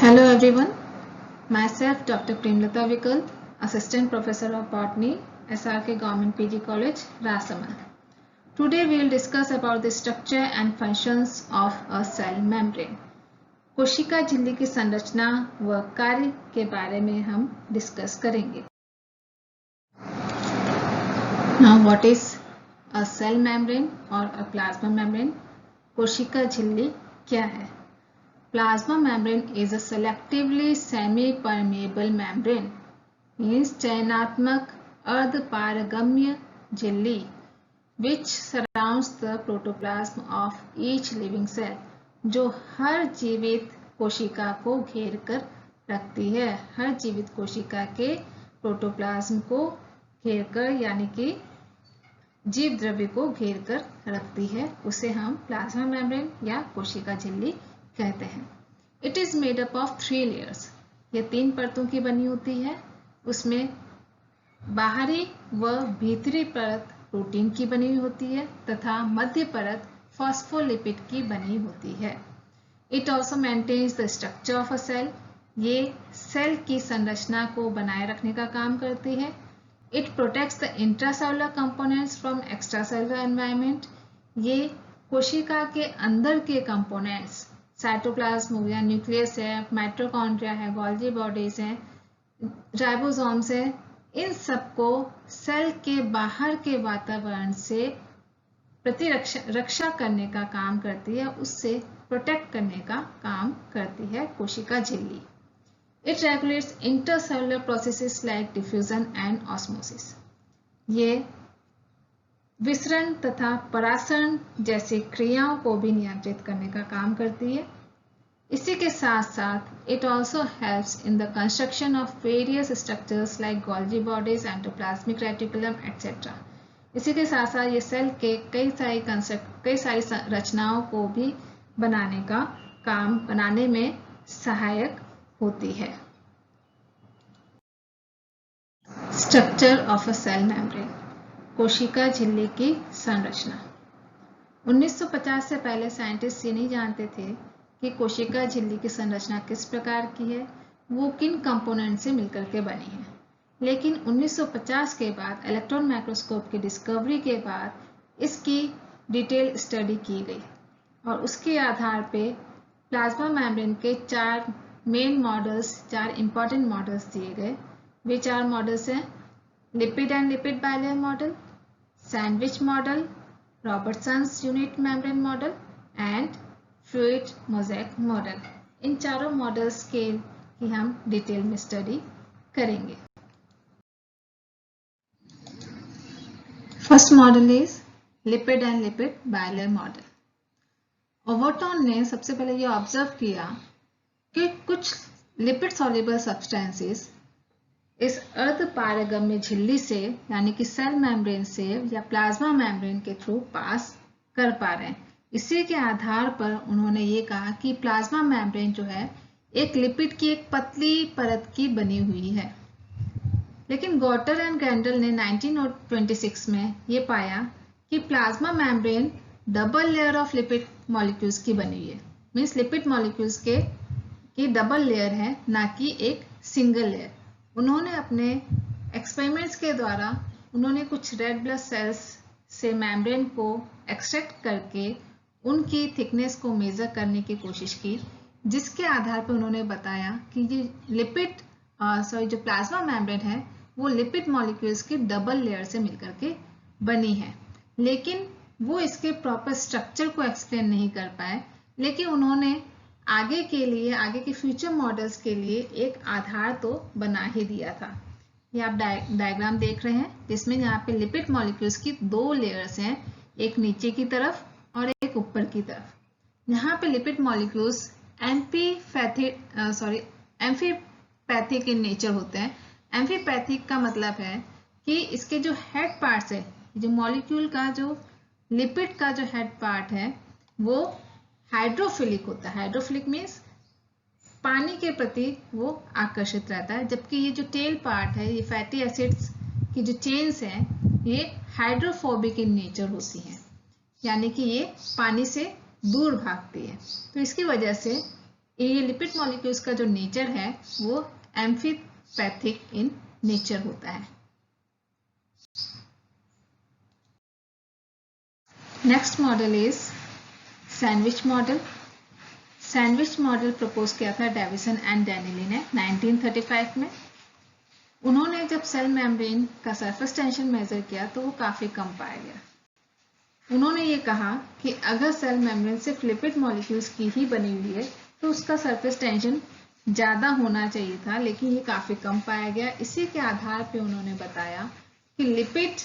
Hello everyone, myself Dr. Premlata Vikalp, Assistant Professor of Botany, SRK Government PG College, Rasamand. Today we will discuss about the structure and functions of a cell membrane. कोशिका झिल्ली की संरचना व कार्य के बारे में हम डिस्कस करेंगे. Now what is a cell membrane or a plasma membrane? कोशिका झिल्ली क्या है? Plasma membrane is a selectively semi-permeable membrane, means चयनात्मक अर्धपारगम्य झिल्ली, which surrounds the protoplasm of each living cell, जो हर जीवित कोशिका को घेर कर रखती है. हर जीवित कोशिका के प्रोटोप्लाज्म को घेर कर यानी कि जीव द्रव्य को घेर कर रखती है, उसे हम प्लाज्मा मेम्ब्रेन या कोशिका झिल्ली कहते हैं. It is made up of 3 layers. ये 3 परतों की बनी होती है. उसमें बाहरी व भीतरी परत प्रोटीन की बनी हुई होती है तथा मध्य परत फॉस्फोलिपिड की बनी होती है. It also maintains the structure of a cell. ये सेल की संरचना को बनाए रखने का काम करती है. It protects the intracellular components from extracellular environment. ये कोशिका के अंदर के कंपोनेंट्स, साइटोप्लाज्म हो गया, न्यूक्लियस है, माइटोकॉन्ड्रिया है, गोल्गी बॉडीज हैं, राइबोसोम्स है, इन सबको सेल के बाहर के वातावरण से रक्षा करने का काम करती है, उससे प्रोटेक्ट करने का काम करती है कोशिका झिल्ली. It regulates intercellular processes like diffusion and osmosis. ये विसरण तथा परासरण जैसी क्रियाओं को भी नियंत्रित करने का काम करती है. इसी के साथ साथ it also helps in the construction of various structures like Golgi bodies, endoplasmic reticulum etcetera. इसी के साथ साथ ये सेल के कई सारी रचनाओं को भी बनाने में सहायक होती है. Structure of a cell membrane. कोशिका झिल्ली की संरचना. 1950 से पहले साइंटिस्ट ये नहीं जानते थे कि कोशिका झिल्ली की संरचना किस प्रकार की है, वो किन कंपोनेंट से मिलकर के बनी है. लेकिन 1950 के बाद इलेक्ट्रॉन माइक्रोस्कोप की डिस्कवरी के बाद इसकी डिटेल स्टडी की गई और उसके आधार पे प्लाज्मा मेम्ब्रेन के 4 मेन मॉडल्स, 4 इंपॉर्टेंट मॉडल्स दिए गए. वे 4 मॉडल्स हैं: lipid and lipid bilayer model, sandwich model, Robertson's unit membrane model and fluid mosaic model. इन चारों मॉडल्स की हम डिटेल में स्टडी करेंगे. First model is lipid and lipid bilayer model. Overton ने सबसे पहले ये ऑब्जर्व किया कि कुछ लिपिड सॉल्युबल सब्सटेंसेस इस अर्धपारगम्य झिल्ली से यानी कि सेल मेम्ब्रेन से या प्लाज्मा मेम्ब्रेन के थ्रू पास कर पा रहे हैं. इसी के आधार पर उन्होंने ये कहा कि प्लाज्मा मेम्ब्रेन जो है एक लिपिड की एक पतली परत की बनी हुई है. लेकिन गॉटर एंड गैंडल ने 1926 में ये पाया कि plasma membrane double layer of lipid molecules की बनी हुई है. मीन्स लिपिड मॉलिक्यूल्स की डबल लेयर है, ना कि एक सिंगल लेयर. उन्होंने अपने एक्सपेरिमेंट्स के द्वारा उन्होंने कुछ रेड ब्लड सेल्स से मेम्ब्रेन को एक्सट्रैक्ट करके उनकी थिकनेस को मेजर करने की कोशिश की, जिसके आधार पर उन्होंने बताया कि ये जो प्लाज्मा मेम्ब्रेन है वो लिपिड मॉलिक्यूल्स की डबल लेयर से मिलकर के बनी है. लेकिन वो इसके प्रॉपर स्ट्रक्चर को एक्सप्लेन नहीं कर पाए. लेकिन उन्होंने आगे के फ्यूचर मॉडल्स के लिए एक आधार तो बना ही दिया था. ये आप डायग्राम देख रहे हैं जिसमें यहाँ पे लिपिड मॉलिक्यूल्स की 2 लेयर्स हैं, एक नीचे की तरफ और एक ऊपर की तरफ. यहाँ पे lipid molecules amphipathic in nature होते हैं. एम्फीपैथिक का मतलब है कि इसके जो हेड पार्ट्स है, जो मॉलिक्यूल का जो लिपिड का जो हेड पार्ट है वो हाइड्रोफिलिक होता है. हाइड्रोफिलिक मीन्स पानी के प्रति वो आकर्षित रहता है, जबकि ये जो टेल पार्ट है, ये फैटी एसिड्स की जो चेन्स हैं, ये हाइड्रोफोबिक इन नेचर होती हैं, यानी कि ये पानी से दूर भागती है. तो इसकी वजह से ये लिपिड मॉलिक्यूल्स का जो नेचर है वो एम्फीपैथिक इन नेचर होता है। Next model is sandwich model. Sandwich model propose किया था डेविसन एंड डैनियली ने 1935 में। उन्होंने जब सेल मेम्ब्रेन का सरफेस टेंशन मेजर किया तो वो काफी कम पाया गया। उन्होंने ये कहा कि अगर सेल मेम्ब्रेन सिर्फ लिपिड मॉलिक्यूल्स की ही बनी हुई है तो उसका सरफेस टेंशन ज्यादा होना चाहिए था, लेकिन ये काफी कम पाया गया। इसी के आधार पे उन्होंने बताया कि लिपिड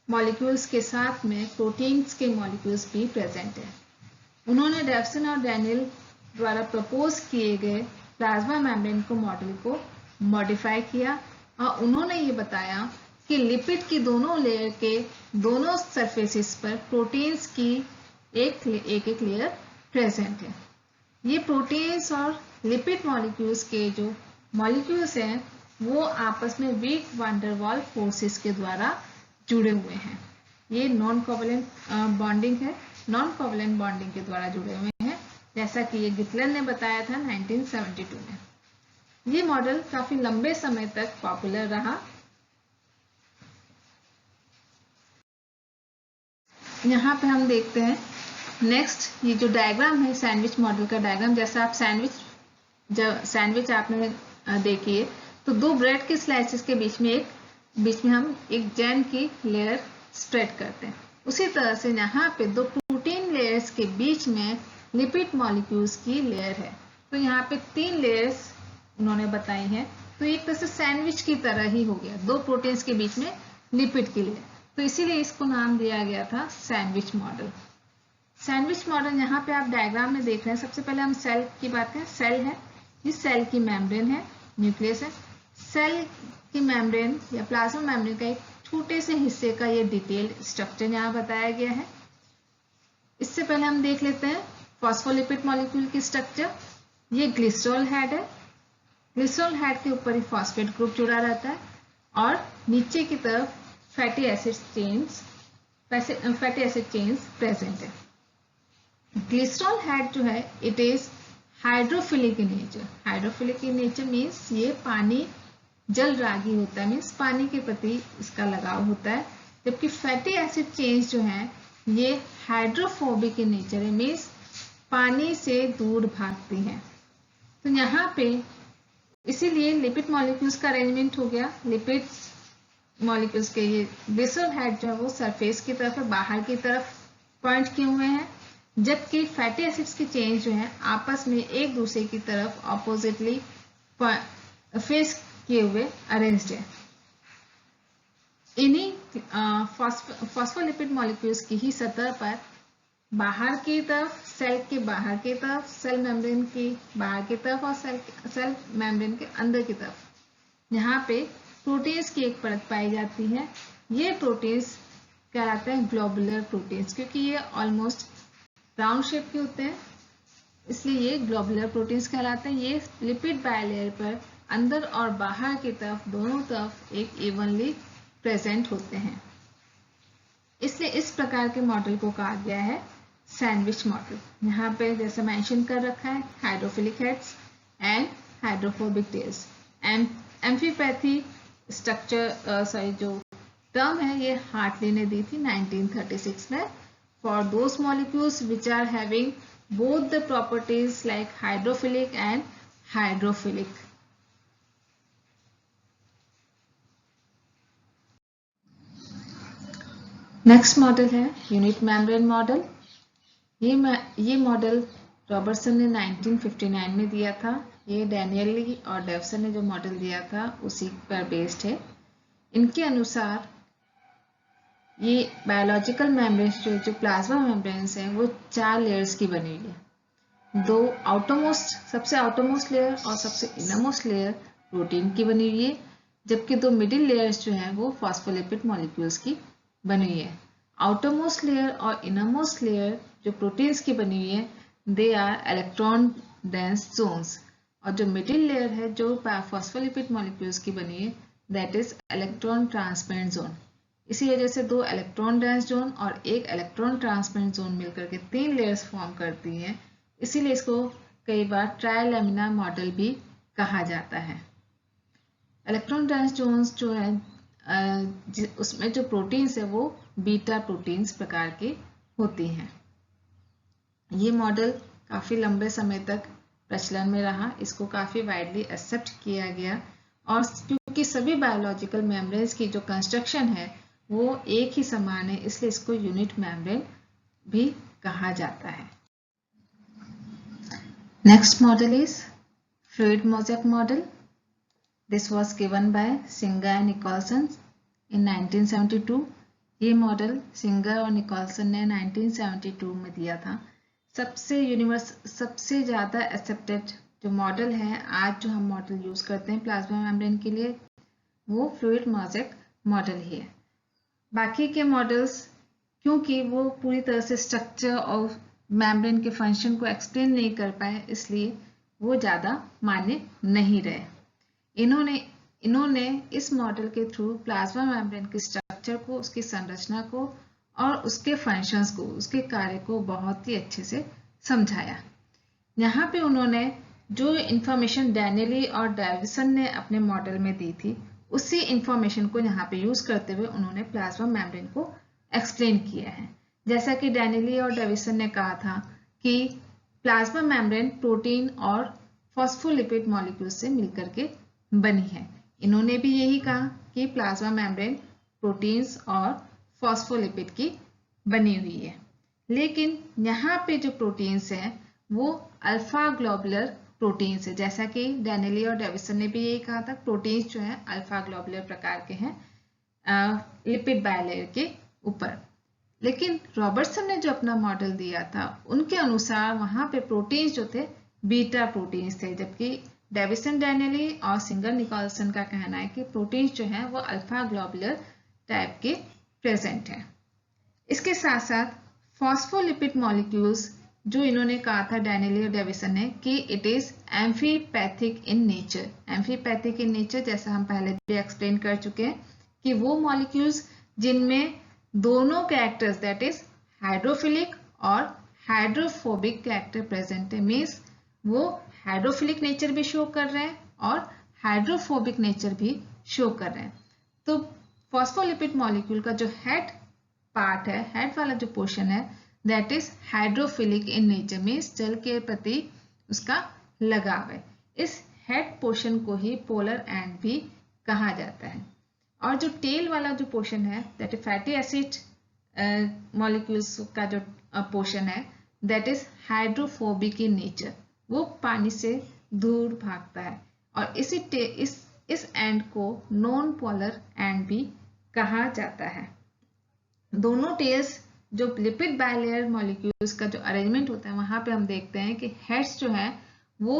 मॉलिक्यूल्स के साथ में प्रोटीन्स के मॉलिक्यूल्स भी प्रेजेंट है। उन्होंने डेविसन और डैनियल द्वारा प्रपोज किए गए प्लाज्मा मेम्ब्रेन को मॉडल को मॉडिफाई किया और उन्होंने ये बताया कि लिपिड की दोनों लेयर के दोनों सरफेसेस पर प्रोटीन्स की एक लेयर प्रेजेंट है। ये प्रोटीन्स और लिपिड मॉलिक्यूल्स के जो मॉलिक्यूल्स हैं वो आपस में वीक वान डेर वाल फोर्सेस के द्वारा जुड़े हुए हैं। ये नॉन कोवलेंट बॉन्डिंग है, नॉन कोवलेंट बॉन्डिंग के द्वारा जुड़े हुए हैं, जैसा कि ये गिटलर ने बताया था 1972 में। ये मॉडल काफी लंबे समय तक पॉपुलर रहा। यहाँ पे हम देखते हैं नेक्स्ट, ये जो डायग्राम है सैंडविच मॉडल का डायग्राम, जैसा आप सैंडविच आपने देखिए तो दो ब्रेड के स्लाइसेस के बीच में हम एक जैम की लेयर स्प्रेड करते हैं। उसी तरह से यहाँ पे दो प्रोटीन लेयर्स के बीच में लिपिड मॉलिक्यूल्स की लेयर है। तो यहाँ पे 3 लेयर्स उन्होंने बताई हैं, तो एक तरह से सैंडविच की तरह ही हो गया, दो प्रोटीन्स के बीच में लिपिड की लेयर, तो इसीलिए इसको नाम दिया गया था सैंडविच मॉडल। सैंडविच मॉडल यहाँ पे आप डायग्राम में देख रहे हैं। सबसे पहले हम सेल की बात करें। सेल है, ये सेल की मेम्ब्रेन है, न्यूक्लियस है। सेल की मेम्ब्रेन या प्लाज्मा मेम्ब्रेन का एक छोटे से हिस्से का ये डिटेल्ड स्ट्रक्चर यहाँ बताया गया है। इससे पहले हम देख लेते हैं फॉस्फोलिपिड मॉलिक्यूल की स्ट्रक्चर। ये ग्लिसरॉल हेड है, ग्लिसरॉल हेड के ऊपर ही फॉस्फेट ग्रुप जुड़ा रहता है और नीचे की तरफ फैटी एसिड चेन्स प्रेजेंट है। ग्लिसरॉल हेड जो है it is hydrophilic in nature. Hydrophilic in nature means ये पानी जल रागी होता है, मीन्स पानी के प्रति इसका लगाव होता है। जबकि फैटी एसिड चेन्स जो है ये हाइड्रोफोबिक इन नेचर है, मीन्स पानी से दूर भागती हैं। तो यहाँ पे इसीलिए लिपिड मॉलिक्यूल्स का अरेंजमेंट हो गया। लिपिड मॉलिक्यूल्स के ये ग्लिसरॉल हेड जो है वो सरफेस की तरफ है, बाहर की तरफ पॉइंट किए हुए हैं, जबकि फैटी एसिड्स की चेन जो है आपस में एक दूसरे की तरफ ऑपोजिटली फेस किए हुए अरेंज्ड है। इन्हीं फॉस्फोलिपिड मॉलिक्यूल्स की ही सतह पर बाहर की तरफ, सेल के बाहर की तरफ, सेल मेम्ब्रेन की बाहर की तरफ और सेल मेम्ब्रेन के अंदर की तरफ यहाँ पे प्रोटीन्स की एक परत पाई जाती है। ये प्रोटीन्स कहलाते हैं ग्लोबुलर प्रोटीन्स, क्योंकि ये ऑलमोस्ट राउंड शेप के होते हैं, इसलिए ये ग्लोबुलर प्रोटीन्स कहलाते हैं। ये लिपिड बायलेयर पर अंदर और बाहर की तरफ दोनों तरफ एक इवनली प्रेजेंट होते हैं। इसलिए इस प्रकार के मॉडल को कहा गया है सैंडविच मॉडल। यहाँ पे जैसे मेंशन कर रखा है hydrophilic heads and hydrophobic tails. Amphipathic structure जो टर्म है ये हार्टली ने दी थी 1936 में, for those molecules which are having both the properties like hydrophilic and hydrophilic. Next model है यूनिट मेम्ब्रेन मॉडल। ये मॉडल रॉबर्टसन ने 1959 में दिया था। ये डैनियली और डेविसन ने जो मॉडल दिया था उसी पर बेस्ड है। इनके अनुसार ये बायोलॉजिकल मेम्ब्रेन्स जो प्लाज्मा मेम्ब्रेन्स हैं वो 4 लेयर्स की बनी हुई है। दो सबसे आउटरमोस्ट लेयर और सबसे इनरमोस्ट लेयर प्रोटीन की बनी हुई है, जबकि दो मिडिल लेयर्स जो हैं वो फॉस्फोलिपिड मॉलिक्यूल्स की बनी हुई है। आउटरमोस्ट लेयर और इनरमोस्ट लेयर जो प्रोटीन्स की बनी हुई है they are electron dense zones, और जो मिडिल लेयर है जो फॉस्फोलिपिड मॉलिक्यूल्स की बनी है that is electron transparent zone. इसी वजह से 2 इलेक्ट्रॉन डेंस जोन और 1 इलेक्ट्रॉन ट्रांसपेरेंट जोन मिलकर के 3 लेयर्स फॉर्म करती हैं, इसीलिए इसको कई बार ट्राइलेमिनार मॉडल भी कहा जाता है। इलेक्ट्रॉन डेंस जोन्स जो है उसमें जो प्रोटीन्स है वो बीटा प्रोटीन्स प्रकार की होती हैं। ये मॉडल काफ़ी लंबे समय तक प्रचलन में रहा, इसको काफ़ी वाइडली एक्सेप्ट किया गया, और क्योंकि सभी बायोलॉजिकल मेम्ब्रेन्स की जो कंस्ट्रक्शन है वो एक ही समान है, इसलिए इसको यूनिट मेम्ब्रेन भी कहा जाता है। Next model is fluid mosaic model. This was given by Singer and Nicolson in 1972। ये मॉडल सिंगर और निकोलसन ने 1972 में दिया था। सबसे ज़्यादा एक्सेप्टेड जो मॉडल है आज जो हम मॉडल यूज़ करते हैं प्लाज्मा मेम्ब्रेन के लिए वो फ्लूइड मोज़ेक मॉडल ही है। बाकी के मॉडल्स क्योंकि वो पूरी तरह से स्ट्रक्चर और मेम्ब्रेन के फंक्शन को एक्सप्लेन नहीं कर पाए, इसलिए वो ज़्यादा मान्य नहीं रहे। इन्होंने इस मॉडल के थ्रू प्लाज्मा मेम्ब्रेन के स्ट्रक्चर को, उसकी संरचना को और उसके फंक्शंस को, उसके कार्य को बहुत ही अच्छे से समझाया। यहाँ पे उन्होंने जो इंफॉर्मेशन डैनियली और डेविसन ने अपने मॉडल में दी थी उसी इंफॉर्मेशन को यहाँ पे यूज करते हुए उन्होंने प्लाज्मा मेम्ब्रेन को एक्सप्लेन किया है। जैसा कि डैनियली और डेविसन ने कहा था कि प्लाज्मा मेम्ब्रेन प्रोटीन और फॉस्फोलिपिड मॉलिक्यूल्स से मिलकर के बनी है। इन्होंने भी यही कहा कि प्लाज्मा मेम्ब्रेन प्रोटीन्स और फॉस्फोलिपिड की बनी हुई है, लेकिन यहाँ पे जो प्रोटीन्स हैं वो अल्फा ग्लोबुलर प्रोटीन्स है। जैसा कि डैनियली और डेविसन ने भी यही कहा था, प्रोटीन्स जो है अल्फा ग्लोबुलर प्रकार के हैं लिपिड बायलेयर के ऊपर। लेकिन रॉबर्टसन ने जो अपना मॉडल दिया था उनके अनुसार वहाँ पे प्रोटीन्स जो थे बीटा प्रोटीन्स थे, जबकि डेविसन, डैनियली और सिंगर निकोलसन का कहना है कि प्रोटीन्स जो है वो अल्फा ग्लोबुलर टाइप के प्रेजेंट है। इसके साथ साथ फॉस्फोलिपिड मॉलिक्यूल्स जो इन्होंने कहा था डैनियली और डेविसन ने कि it is amphipathic in nature. Amphipathic in nature जैसा हम पहले भी एक्सप्लेन कर चुके हैं कि वो मॉलिक्यूल्स जिनमें दोनों कैरेक्टर्स दैट इज हाइड्रोफिलिक और हाइड्रोफोबिक कैरेक्टर प्रेजेंट है। मीन्स वो हाइड्रोफिलिक नेचर भी शो कर रहे हैं और हाइड्रोफोबिक नेचर भी शो कर रहे हैं। तो फॉस्फोलिपिड मॉलिक्यूल का जो हेड पार्ट है, हेड वाला जो पोर्शन है that is hydrophilic in nature, means जल के प्रति उसका लगाव है। इस हेड पोर्शन को ही पोलर एंड भी कहा जाता है। और जो टेल वाला जो पोर्शन है that is fatty acid molecules का जो पोर्शन है that is hydrophobic in nature, वो पानी से दूर भागता है। और इस एंड को नॉन पोलर एंड भी कहा जाता है। दोनों टेल्स जो लिपिड बायलेयर मॉलिक्यूल्स का जो अरेंजमेंट होता है वहां पे हम देखते हैं कि हेड्स जो है वो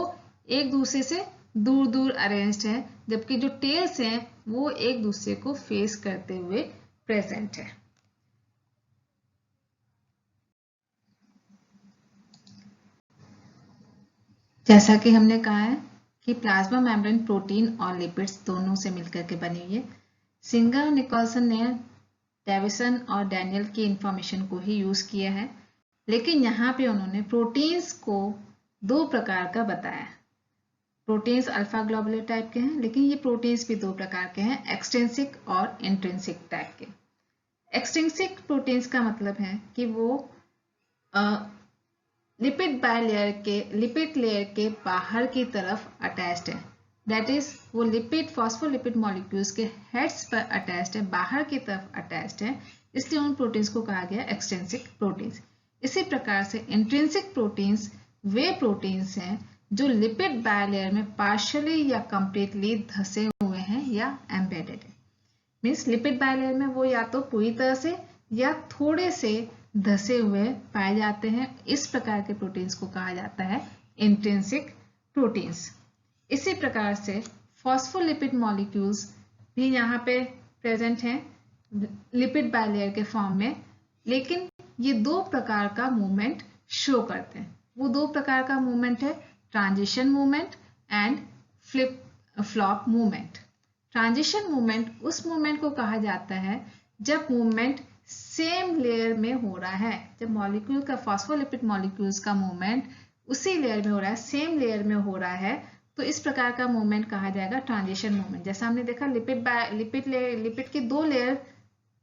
एक दूसरे से दूर दूर अरेंज्ड है, जबकि जो टेल्स हैं वो एक दूसरे को फेस करते हुए प्रेजेंट है। जैसा कि हमने कहा है कि प्लाज्मा मेम्ब्रेन प्रोटीन और लिपिड्स दोनों से मिलकर के बनी हुई है। सिंगर और निकोलसन ने डेविसन और डैनियल की इंफॉर्मेशन को ही यूज किया है, लेकिन यहाँ पे उन्होंने प्रोटीन्स को दो प्रकार का बताया। प्रोटीन्स अल्फा ग्लोबुलर टाइप के हैं, लेकिन ये प्रोटीन्स भी दो प्रकार के हैं, एक्सट्रिंसिक और इंट्रिंसिक टाइप के। एक्सट्रिंसिक प्रोटीन्स का मतलब है कि वो लिपिड लेयर के बाहर की तरफ अटैच्ड है, दैट इज वो लिपिड फॉस्फोलिपिड मॉलिक्यूल्स के हेड्स पर अटैच्ड है, बाहर की तरफ अटैच्ड है, इसलिए उन प्रोटीन्स को कहा गया एक्सट्रिंसिक प्रोटीन्स। इसी प्रकार से इंट्रिंसिक प्रोटीन्स वे प्रोटीन्स हैं जो लिपिड बायलेयर में पार्शियली या कंप्लीटली धसे हुए हैं या एम्बेडेड है। मीन्स लिपिड बायलेयर में वो या तो पूरी तरह से या थोड़े से धसे हुए पाए जाते हैं। इस प्रकार के प्रोटीन्स को कहा जाता है इंट्रिंसिक प्रोटीन्स। इसी प्रकार से फॉस्फोलिपिड मॉलिक्यूल्स भी यहाँ पे प्रेजेंट हैं लिपिड बायलेयर के फॉर्म में, लेकिन ये दो प्रकार का मूवमेंट शो करते हैं। वो दो प्रकार का मूवमेंट है transition movement and flop movement. Transition movement उस मूवमेंट को कहा जाता है जब मूवमेंट सेम लेयर में हो रहा है, जब मॉलिक्यूल का फॉस्फोलिपिड मॉलिक्यूल्स का मूवमेंट उसी लेयर में हो रहा है, सेम लेयर में हो रहा है, तो इस प्रकार का मूवमेंट कहा जाएगा ट्रांजिशन मूवमेंट। जैसा हमने देखा लिपिड की 2 लेयर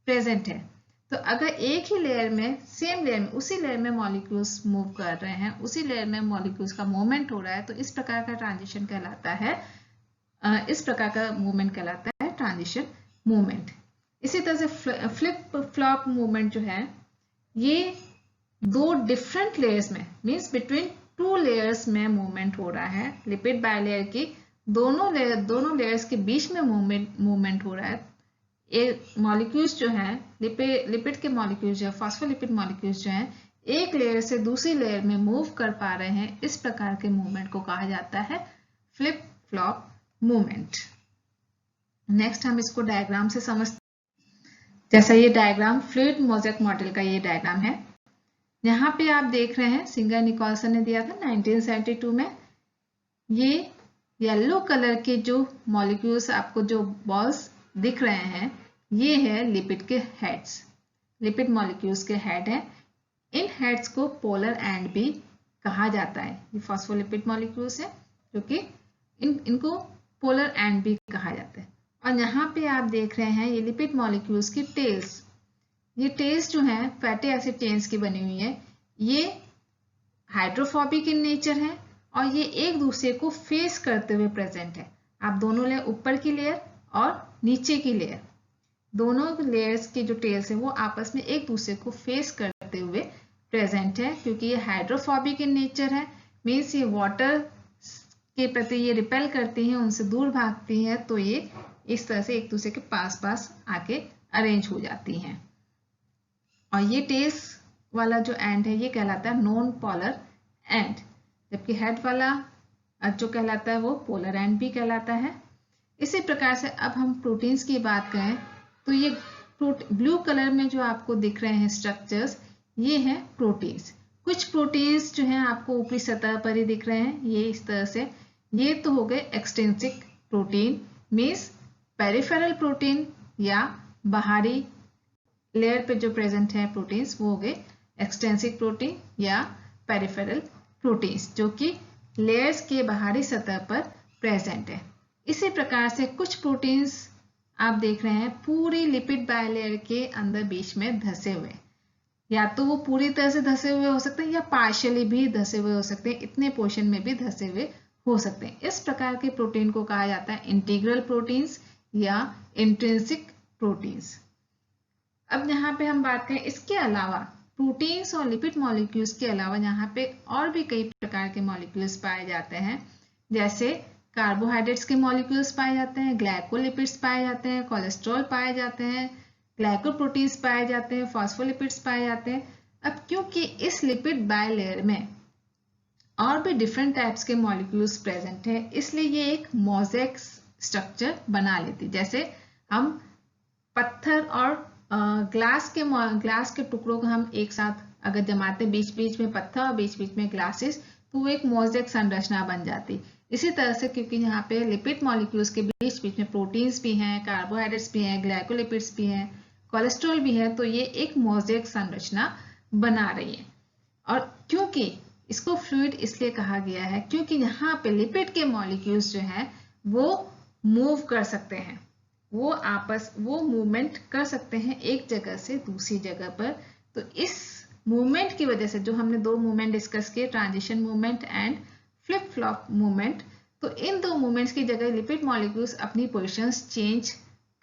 प्रेजेंट है, तो अगर एक ही लेयर में, सेम लेयर में, उसी लेयर में मॉलिक्यूल्स मूव कर रहे हैं, उसी लेयर में मॉलिक्यूल्स का मूवमेंट हो रहा है, तो इस प्रकार का ट्रांजिशन कहलाता है, इस प्रकार का मूवमेंट कहलाता है ट्रांजिशन मूवमेंट। इसी तरह से फ्लिप फ्लॉप मूवमेंट जो है, ये 2 डिफरेंट लेयर्स में, मीन्स बिटवीन 2 लेयर्स में मूवमेंट हो रहा है। लिपिड बायलेयर की दोनों लेयर्स के बीच में मूवमेंट हो रहा है। मॉलिक्यूल्स जो हैं, लिपिड के मॉलिक्यूल्स जो है, फॉस्फोलिपिड मॉलिक्यूल्स जो हैं, एक लेयर से दूसरी लेयर में मूव कर पा रहे हैं। इस प्रकार के मूवमेंट को कहा जाता है फ्लिप फ्लॉप मूवमेंट। नेक्स्ट हम इसको डायग्राम से समझते हैं। जैसा ये डायग्राम फ्लूइड मोज़ेक मॉडल का ये डायग्राम है। यहाँ पे आप देख रहे हैं, सिंगर निकोलसन ने दिया था 1972 में। ये येलो कलर के जो मॉलिक्यूल्स, आपको जो बॉल्स दिख रहे हैं, ये है लिपिड के हेड्स, लिपिड मॉलिक्यूल्स के हेड हैं। इन हेड्स को पोलर एंड भी कहा जाता है। ये फॉस्फोलिपिड मॉलिक्यूल्स हैं जो कि इनको पोलर एंड भी कहा जाता है। और यहाँ पे आप देख रहे हैं ये लिपिड मॉलिक्यूल्स की टेल्स। ये टेल्स जो हैं फैटी एसिड चेन्स की बनी हुई है। ये हाइड्रोफोबिक इन नेचर है और ये एक दूसरे को फेस करते हुए प्रेजेंट है। आप दोनों लेयर, ऊपर की लेयर और नीचे की लेयर, दोनों लेयर्स की जो टेल्स है वो आपस में एक दूसरे को फेस करते हुए प्रेजेंट है। क्योंकि ये हाइड्रोफोबिक इन नेचर है, मीन्स ये वाटर के प्रति ये रिपेल करती हैं, उनसे दूर भागती हैं, तो ये इस तरह से एक दूसरे के पास पास आके अरेंज हो जाती हैं। और ये टेल्स वाला जो एंड है ये कहलाता है नॉन पोलर एंड, जबकि हेड वाला जो कहलाता है वो पोलर एंड भी कहलाता है। इसी प्रकार से अब हम प्रोटीन्स की बात करें तो ये ब्लू कलर में जो आपको दिख रहे हैं स्ट्रक्चर्स, ये हैं प्रोटीन्स। कुछ प्रोटीन्स जो हैं आपको ऊपरी सतह पर ही दिख रहे हैं, ये इस तरह से। ये तो हो गए extrinsic protein, means peripheral protein या बाहरी लेयर पे जो प्रेजेंट है प्रोटीन्स, वो हो गए एक्सटेंसिक प्रोटीन या पेरिफेरल प्रोटीन्स, जो कि लेयर्स के बाहरी सतह पर प्रेजेंट है। इसी प्रकार से कुछ प्रोटीन्स आप देख रहे हैं पूरी लिपिड बायलेयर के अंदर बीच में धसे हुए, या तो वो पूरी तरह से धसे हुए हो सकते हैं या पार्शियली भी धसे हुए हो सकते हैं, इतने पोर्शन में भी धसे हुए हो सकते हैं। इस प्रकार के प्रोटीन को कहा जाता है इंटीग्रल प्रोटीन्स या इंट्रिंसिक प्रोटीन्स। अब यहाँ पे हम बात करें, इसके अलावा प्रोटीन्स और लिपिड मॉलिक्यूल्स के अलावा यहाँ पे और भी कई प्रकार के मॉलिक्यूल्स पाए जाते हैं। जैसे कार्बोहाइड्रेट्स के मॉलिक्यूल्स पाए जाते हैं, ग्लाइकोलिपिड्स पाए जाते हैं, कोलेस्ट्रॉल पाए जाते हैं, ग्लाइकोप्रोटीन्स पाए जाते हैं, फॉस्फोलिपिड्स पाए जाते हैं। अब क्योंकि इस लिपिड बायलेयर में और भी डिफरेंट टाइप्स के मॉलिक्यूल्स प्रेजेंट है, इसलिए ये एक मोज़ेक स्ट्रक्चर बना लेती। जैसे हम पत्थर और ग्लास के टुकड़ों को हम एक साथ अगर जमाते, बीच बीच में पत्थर और बीच बीच में ग्लासेस, तो वो एक मोज़ेक संरचना बन जाती। इसी तरह से क्योंकि यहाँ पे लिपिड मॉलिक्यूल्स के बीच बीच में प्रोटीन्स भी हैं, कार्बोहाइड्रेट्स भी हैं, ग्लाइकोलिपिड्स भी हैं, कोलेस्ट्रॉल भी है, तो ये एक मोज़ेक संरचना बना रही है। और क्योंकि इसको फ्लूइड इसलिए कहा गया है क्योंकि यहाँ पे लिपिड के मॉलिक्यूल्स जो हैं वो मूव कर सकते हैं, वो मूवमेंट कर सकते हैं एक जगह से दूसरी जगह पर। तो इस मूवमेंट की वजह से, जो हमने 2 मूवमेंट डिस्कस किए, transition movement and flip flop movement, तो इन 2 मूवमेंट्स की जगह लिपिड मॉलिक्यूल्स अपनी पोजीशंस चेंज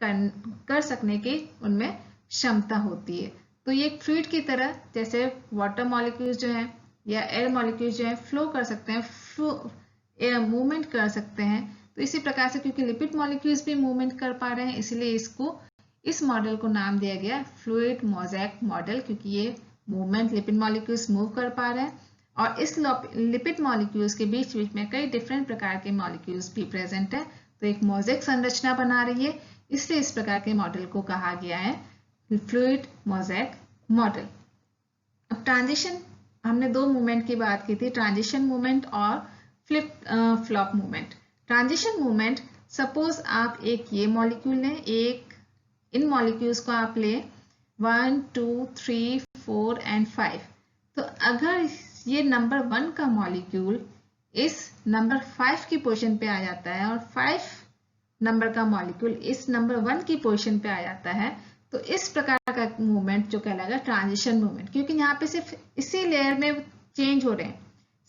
कर सकने की उनमें क्षमता होती है। तो ये एक फ्लूइड की तरह, जैसे वाटर मॉलिक्यूल्स जो हैं या एयर मॉलिक्यूल्स जो हैं फ्लो कर सकते हैं, मूवमेंट कर सकते हैं, तो इसी प्रकार से क्योंकि लिपिड मॉलिक्यूल्स भी मूवमेंट कर पा रहे हैं, इसलिए इस मॉडल को नाम दिया गया फ्लूइड मोज़ेक मॉडल, क्योंकि ये मूवमेंट लिपिड मॉलिक्यूल्स मूव कर पा रहे हैं और इस लिपिड मॉलिक्यूल्स के बीच बीच में कई डिफरेंट प्रकार के मॉलिक्यूल्स भी प्रेजेंट है, तो एक मोज़ेक संरचना बना रही है, इसलिए इस प्रकार के मॉडल को कहा गया है फ्लूइड मोज़ेक मॉडल। अब ट्रांजिशन, हमने 2 मूवमेंट की बात की थी, ट्रांजिशन मूवमेंट और flip flop movement. Transition movement, suppose आप एक ये मॉलिक्यूल लें, एक इन मॉलिक्यूल्स को आप लें 1, 2, 3, 4 एंड 5, तो अगर ये नंबर 1 का मॉलिक्यूल इस नंबर 5 की पोजीशन पे आ जाता है और 5 नंबर का मॉलिक्यूल इस नंबर 1 की पोजीशन पे आ जाता है, तो इस प्रकार का मूवमेंट जो कहलाएगा ट्रांजिशन मूवमेंट, क्योंकि यहाँ पे सिर्फ इसी लेयर में चेंज हो रहे हैं,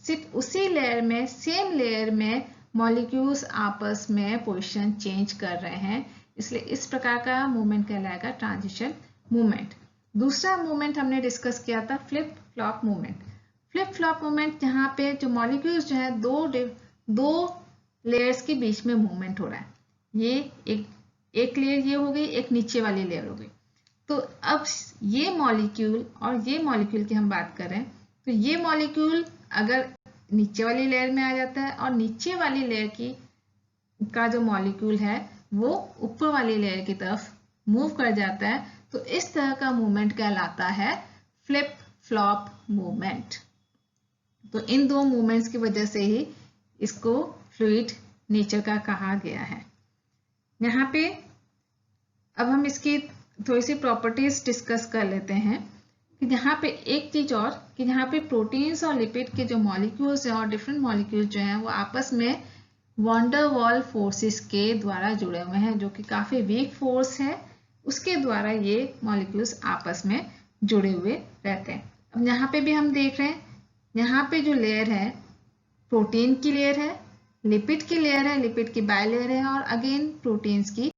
सिर्फ उसी लेयर में, सेम लेयर में मॉलिक्यूल्स आपस में पोजीशन चेंज कर रहे हैं, इसलिए इस प्रकार का मूवमेंट कहलाएगा ट्रांजिशन मूवमेंट। दूसरा मूवमेंट हमने डिस्कस किया था flip flop movement. Flip flop movement जहाँ पे जो मॉलिक्यूल्स जो है दो लेयर्स के बीच में मूवमेंट हो रहा है, ये एक लेयर ये हो गई, एक नीचे वाली लेयर हो गई। तो अब ये मॉलिक्यूल और ये मॉलिक्यूल की हम बात करें तो ये मॉलिक्यूल अगर नीचे वाली लेयर में आ जाता है और नीचे वाली लेयर का जो मॉलिक्यूल है वो ऊपर वाली लेयर की तरफ मूव कर जाता है, तो इस तरह का मूवमेंट कहलाता है फ्लिप फ्लॉप मूवमेंट। तो इन दो मूवमेंट्स की वजह से ही इसको फ्लूइड नेचर का कहा गया है। यहाँ पे अब हम इसकी थोड़ी सी प्रॉपर्टीज डिस्कस कर लेते हैं कि यहाँ पे एक चीज और कि यहाँ पे प्रोटीन्स और लिपिड के जो मॉलिक्यूल्स हैं और डिफरेंट मॉलिक्यूल्स जो हैं वो आपस में वॉन डर वाल फोर्सेस के द्वारा जुड़े हुए हैं, जो कि काफी वीक फोर्स है, उसके द्वारा ये मॉलिक्यूल्स आपस में जुड़े हुए रहते हैं। अब यहाँ पे भी हम देख रहे हैं, यहाँ पे जो लेयर है प्रोटीन की लेयर है, लिपिड की लेयर है, लिपिड की बाय लेयर है और अगेन प्रोटीन्स की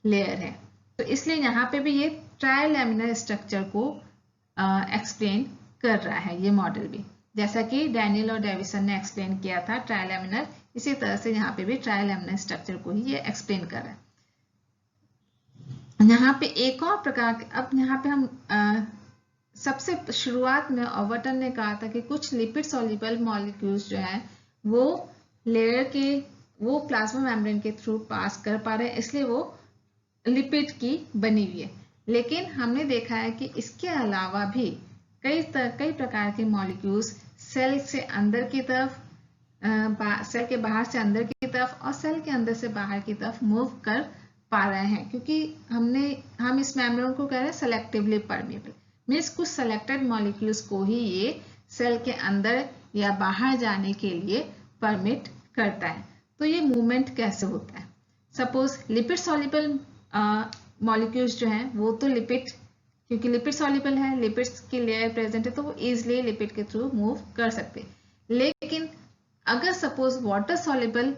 लेयर है। तो इसलिए यहाँ पे भी ये ट्राइलैमिनर स्ट्रक्चर को एक्सप्लेन कर रहा है ये मॉडल भी, जैसा कि डैनियल और डेविसन ने एक्सप्लेन किया था ट्राइलैमिनर, इसी तरह से यहाँ पे भी ट्राइलैमिनर स्ट्रक्चर को ही ये एक्सप्लेन कर रहा है। यहाँ पे एक और प्रकार के, अब यहाँ पे हम सबसे शुरुआत में ऑवर्टन ने कहा था कि कुछ लिपिड सॉल्युबल मॉलिक्यूल्स जो है वो लेयर के, वो प्लाज्मा मेम्ब्रेन के थ्रू पास कर पा रहे हैं, इसलिए वो लिपिड की बनी हुई है। लेकिन हमने देखा है कि इसके अलावा भी कई प्रकार के मॉलिक्यूल्स सेल से अंदर की तरफ, सेल के बाहर से अंदर की तरफ और सेल के अंदर से बाहर की तरफ मूव कर पा रहे हैं, क्योंकि हम इस मेम्ब्रेन को कह रहे हैं सेलेक्टिवली परमेबल, मीन्स कुछ सेलेक्टेड मॉलिक्यूल्स को ही ये सेल के अंदर या बाहर जाने के लिए परमिट करता है। तो ये मूवमेंट कैसे होता है? सपोज लिपिड सॉल्युबल मॉलिक्यूल्स जो हैं वो तो लिपिड, क्योंकि लिपिड सॉल्युबल है, लिपिड्स की लेयर प्रेजेंट है, तो वो इजिली लिपिड के थ्रू मूव कर सकते हैं। लेकिन अगर सपोज वाटर सॉल्युबल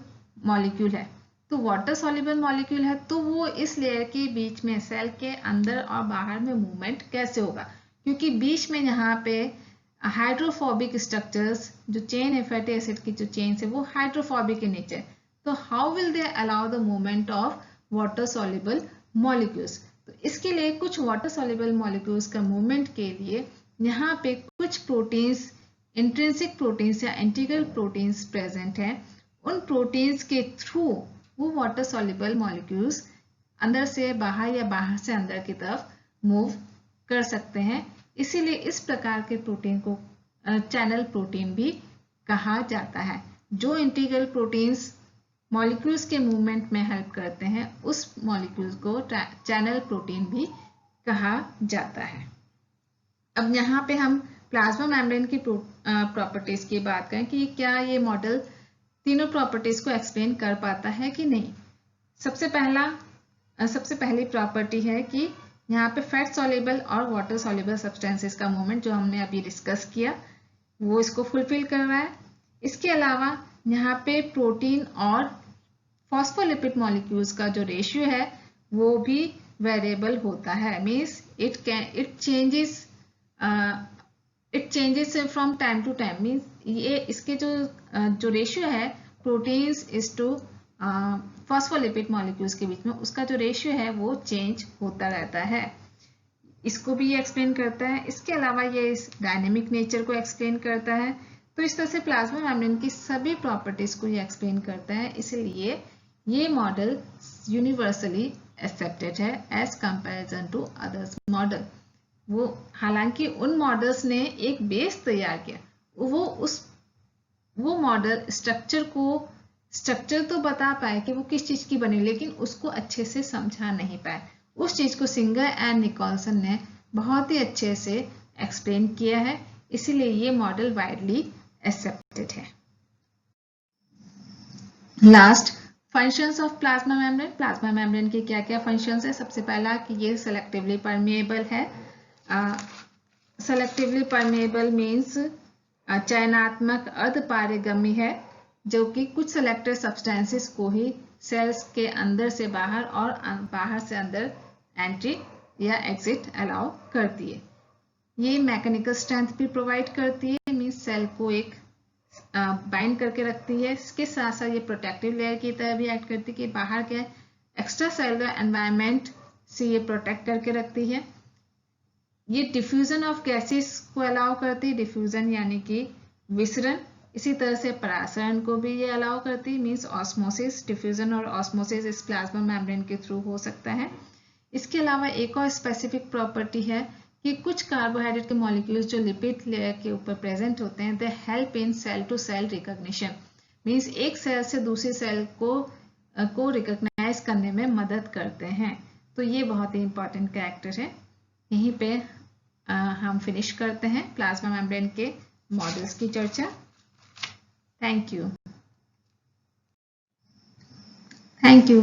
मॉलिक्यूल है, तो वाटर सॉल्युबल मॉलिक्यूल है तो वो इस लेयर के बीच में सेल के अंदर और बाहर में मूवमेंट कैसे होगा? क्योंकि बीच में यहाँ पे हाइड्रोफोबिक स्ट्रक्चर्स, जो चेन है फैटी एसिड की जो चेन है वो हाइड्रोफोबिक in nature, तो how will they allow the movement of water soluble molecules? तो इसके लिए कुछ वाटर सॉल्युबल मॉलिक्यूल्स का मूवमेंट के लिए यहाँ पे कुछ प्रोटीन्स, इंट्रिंसिक प्रोटीन्स या इंटीग्रल प्रोटीन्स प्रेजेंट हैं, उन प्रोटीन्स के थ्रू वो वाटर सॉल्युबल मॉलिक्यूल्स अंदर से बाहर या बाहर से अंदर की तरफ मूव कर सकते हैं। इसीलिए इस प्रकार के प्रोटीन को चैनल प्रोटीन भी कहा जाता है। जो इंटीग्रल प्रोटीन्स मॉलिक्यूल्स के मूवमेंट में हेल्प करते हैं उस मॉलिक्यूल्स को चैनल प्रोटीन भी कहा जाता है। अब यहाँ पे हम प्लाज्मा मेम्ब्रेन की प्रॉपर्टीज की बात करें कि क्या ये मॉडल तीनों प्रॉपर्टीज को एक्सप्लेन कर पाता है कि नहीं। सबसे पहली प्रॉपर्टी है कि यहाँ पे फैट सॉल्युबल और वाटर सॉल्युबल सब्सटेंसेस का मूवमेंट जो हमने अभी डिस्कस किया वो इसको फुलफिल कर रहा है। इसके अलावा यहाँ पे प्रोटीन और फॉस्फोलिपिड मॉलिक्यूल्स का जो रेशियो है वो भी वेरिएबल होता है, means it changes from time to time, means ये इसके जो रेशियो है proteins is to phospholipid molecules के बीच में, उसका जो रेशियो है वो चेंज होता रहता है। इसको भी ये एक्सप्लेन करता है। इसके अलावा ये इस डायनेमिक नेचर को एक्सप्लेन करता है। तो इस तरह से प्लाज्मा मेम्ब्रेन की सभी प्रॉपर्टीज को ये एक्सप्लेन करता है, इसलिए ये मॉडल यूनिवर्सली एक्सेप्टेड है as comparison to others model. वो हालांकि उन मॉडल्स ने एक बेस तैयार किया, वो मॉडल स्ट्रक्चर तो बता पाए कि वो किस चीज की बनी, लेकिन उसको अच्छे से समझा नहीं पाए। उस चीज को सिंगर एंड निकोलसन ने बहुत ही अच्छे से एक्सप्लेन किया है, इसीलिए ये मॉडल वाइडली एक्सेप्टेड है। Last, functions of plasma membrane. Plasma membrane के क्या क्या फंक्शंस है? सबसे पहला कि ये सेलेक्टिवली परमेएबल है। सेलेक्टिवली परमेएबल मीन्स चयनात्मक अर्धपारगम्य है, जो कि कुछ सेलेक्टेड सब्सटेंसेस को ही सेल्स के अंदर से बाहर और बाहर से अंदर एंट्री या एग्जिट अलाउ करती है। ये मैकेनिकल स्ट्रेंथ भी प्रोवाइड करती है, मीन्स सेल को एक बाइंड करके रखती है। इसके साथ साथ ये प्रोटेक्टिव लेयर की तरह भी एक्ट करती है कि बाहर के एक्स्ट्रा सेलुलर एनवायरनमेंट से ये प्रोटेक्ट करके रखती है। ये डिफ्यूजन ऑफ गैसेस को अलाउ करती है, डिफ्यूजन यानी कि विसरण। इसी तरह से परासरण को भी ये अलाउ करती है, मीन्स ऑस्मोसिस। डिफ्यूजन और ऑस्मोसिस इस प्लाज्मा मेम्ब्रेन के थ्रू हो सकता है। इसके अलावा एक और स्पेसिफिक प्रॉपर्टी है कि कुछ कार्बोहाइड्रेट के मॉलिक्यूल्स जो लिपिड लेयर के ऊपर प्रेजेंट होते हैं, they help in cell to cell recognition, means एक सेल से दूसरी सेल को रिकॉग्नाइज करने में मदद करते हैं। तो ये बहुत ही इंपॉर्टेंट कैरेक्टर है। यहीं पे हम फिनिश करते हैं प्लाज्मा मेम्ब्रेन के मॉडल्स की चर्चा। Thank you.